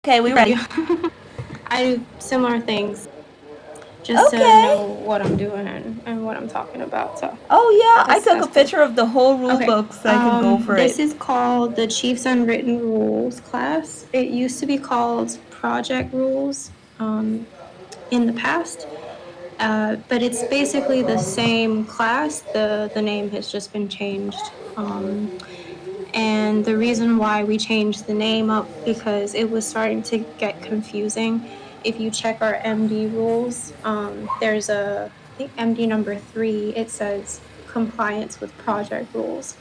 Okay, we ready. I do similar things just to know what I'm doing and what I'm talking about. So Oh yeah, I that's took a cool. picture of the whole rule Okay. book so I can go for This it. is called the Chiefs Unwritten Rules class. It used to be called Project Rules in the past, but it's basically the same class. The name has just been changed. And the reason why we changed the name up because it was starting to get confusing. If you check our MD rules, there's I think MD number 3, it says compliance with project rules.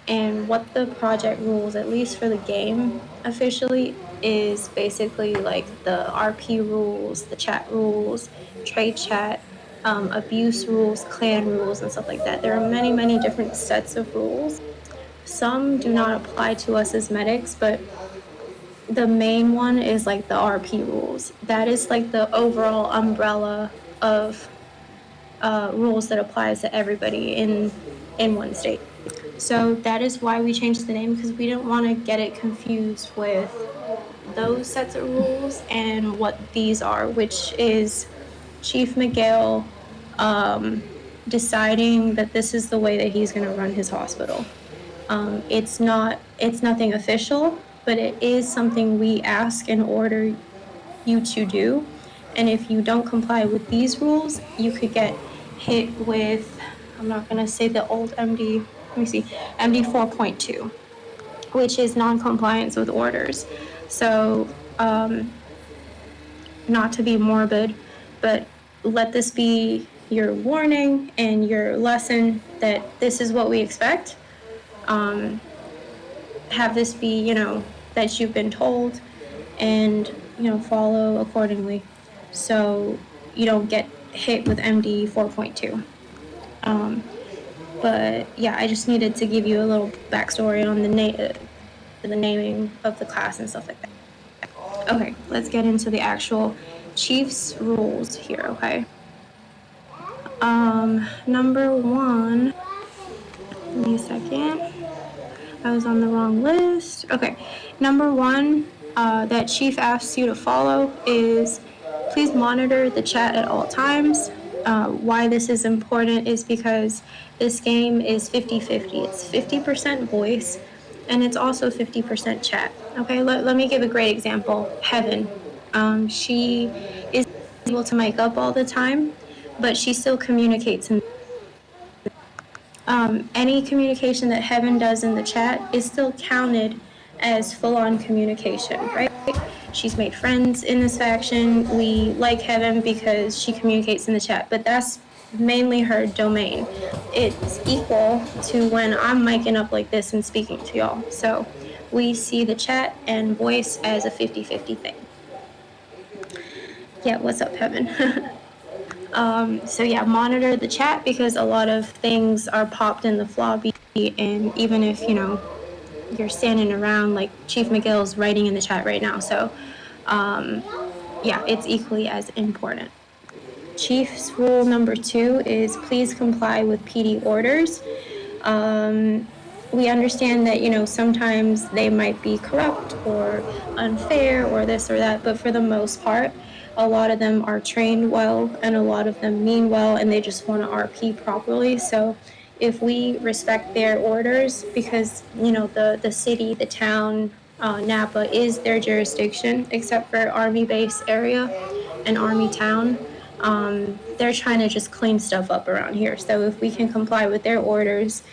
And what the project rules, at least for the game officially, is basically like the RP rules, the chat rules, trade chat, abuse rules, clan rules, and stuff like that. There are many, many different sets of rules. Some do not apply to us as medics, but the main one is like the RP rules. That is like the overall umbrella of rules that applies to everybody in one state. So that is why we changed the name, because we didn't want to get it confused with those sets of rules and what these are, which is Chief Miguel deciding that this is the way that he's going to run his hospital. It's nothing official, but it is something we ask and order you to do. And if you don't comply with these rules, you could get hit with, I'm not going to say the old MD, let me see, MD 4.2, which is non-compliance with orders. So, not to be morbid, but let this be your warning and your lesson that this is what we expect. Have this be, that you've been told, and, follow accordingly. So you don't get hit with MD 4.2. But yeah, I just needed to give you a little backstory on the naming of the class and stuff like that. Okay, let's get into the actual Chiefs rules here, okay? Number 1, give me a second. I was on the wrong list. Okay, number 1 that Chief asks you to follow is please monitor the chat at all times. Why this is important is because this game is 50-50. It's 50% voice, and it's also 50% chat. Okay, let me give a great example. Heaven. She is able to mic up all the time, but she still communicates in any communication that Heaven does in the chat is still counted as full-on communication, right? She's made friends in this faction. We like Heaven because she communicates in the chat, but that's mainly her domain. It's equal to when I'm miking up like this and speaking to y'all. So we see the chat and voice as a 50-50 thing. Yeah, what's up, Heaven? So yeah, monitor the chat because a lot of things are popped in the lobby, and even if you're standing around, like Chief Miguel's writing in the chat right now, so yeah, it's equally as important. Chief's rule number 2 is please comply with PD orders. We understand that sometimes they might be corrupt or unfair or this or that, but for the most part, a lot of them are trained well and a lot of them mean well, and they just want to RP properly. So if we respect their orders, because the city, the town, Napa is their jurisdiction, except for Army base area and Army town. They're trying to just clean stuff up around here. So if we can comply with their orders,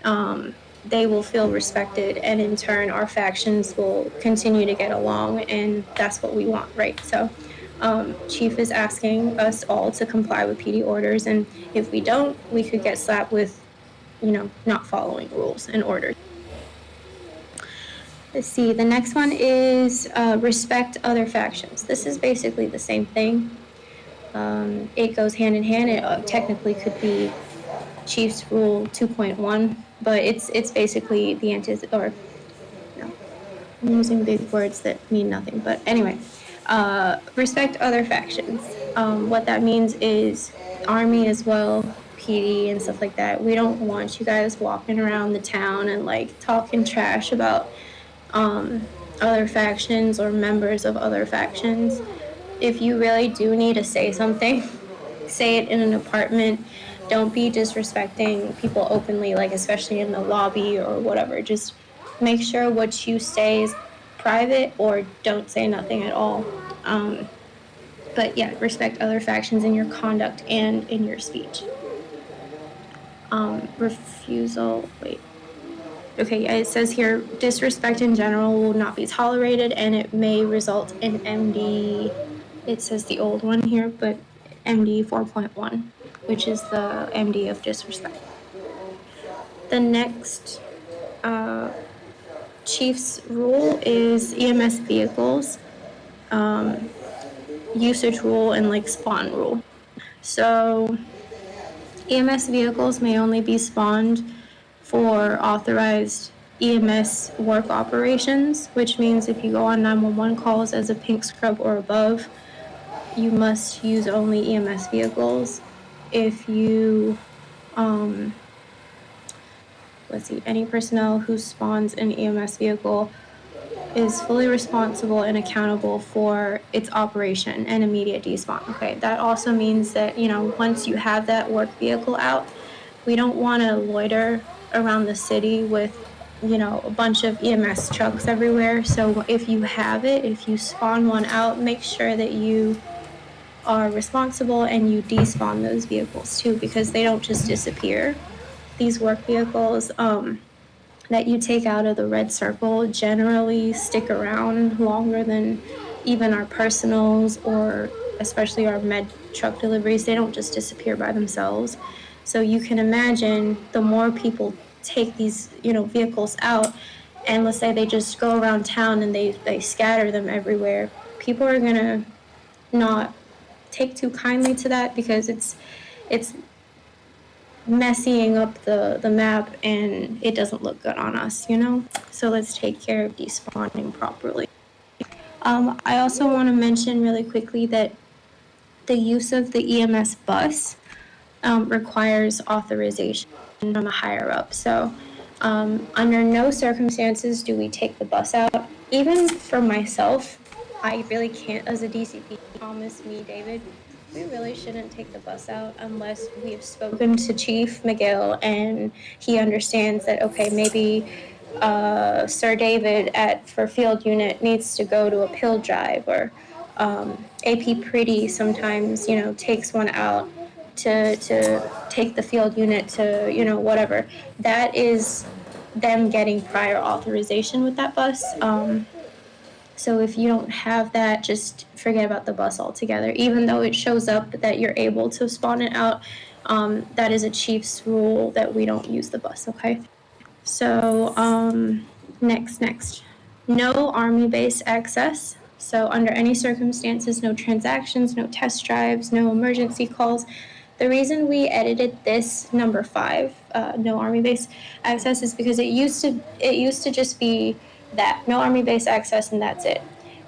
they will feel respected, and in turn our factions will continue to get along, and that's what we want, right? So Chief is asking us all to comply with PD orders, and if we don't, we could get slapped with not following rules and orders. Let's see, the next one is respect other factions. This is basically the same thing. It goes hand in hand. It technically could be Chiefs Rule 2.1, but it's basically the I'm using big words that mean nothing. But anyway, respect other factions. What that means is Army as well, PD and stuff like that. We don't want you guys walking around the town and like talking trash about other factions or members of other factions. If you really do need to say something, say it in an apartment. Don't be disrespecting people openly, like especially in the lobby or whatever. Just make sure what you say is private or don't say nothing at all. But yeah, respect other factions in your conduct and in your speech. Refusal, wait. Okay, yeah, it says here disrespect in general will not be tolerated and it may result in MD. It says the old one here, but MD 4.1, which is the MD of disrespect. The next chief's rule is EMS vehicles, usage rule, and like spawn rule. So EMS vehicles may only be spawned for authorized EMS work operations, which means if you go on 911 calls as a pink scrub or above, you must use only EMS vehicles. If you, any personnel who spawns an EMS vehicle is fully responsible and accountable for its operation and immediate despawn. Okay, that also means that, once you have that work vehicle out, we don't want to loiter around the city with, a bunch of EMS trucks everywhere. So if you have it, if you spawn one out, make sure that you are responsible and you despawn those vehicles too, because they don't just disappear. These work vehicles, that you take out of the red circle generally stick around longer than even our personals or especially our med truck deliveries. They don't just disappear by themselves. So you can imagine the more people take these, vehicles out, and let's say they just go around town and they scatter them everywhere, people are gonna not take too kindly to that because it's messying up the map and it doesn't look good on us, So let's take care of despawning properly. I also want to mention really quickly that the use of the EMS bus requires authorization from a higher up. So under no circumstances do we take the bus out. Even for myself, I really can't, as a DCP, promise me, David, we really shouldn't take the bus out unless we've spoken to Chief McGill and he understands that, okay, maybe Sir David for field unit needs to go to a pill drive, or AP Pretty sometimes, takes one out to take the field unit to, whatever. That is them getting prior authorization with that bus. So if you don't have that, just forget about the bus altogether. Even though it shows up that you're able to spawn it out, that is a chief's rule that we don't use the bus, okay? So next. No Army base access. So under any circumstances, no transactions, no test drives, no emergency calls. The reason we edited this number 5, no Army base access, is because it used to just be that no Army base access and that's it.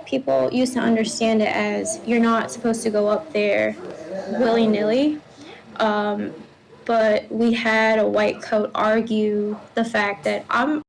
People used to understand it as you're not supposed to go up there willy-nilly. But we had a white coat argue the fact that I'm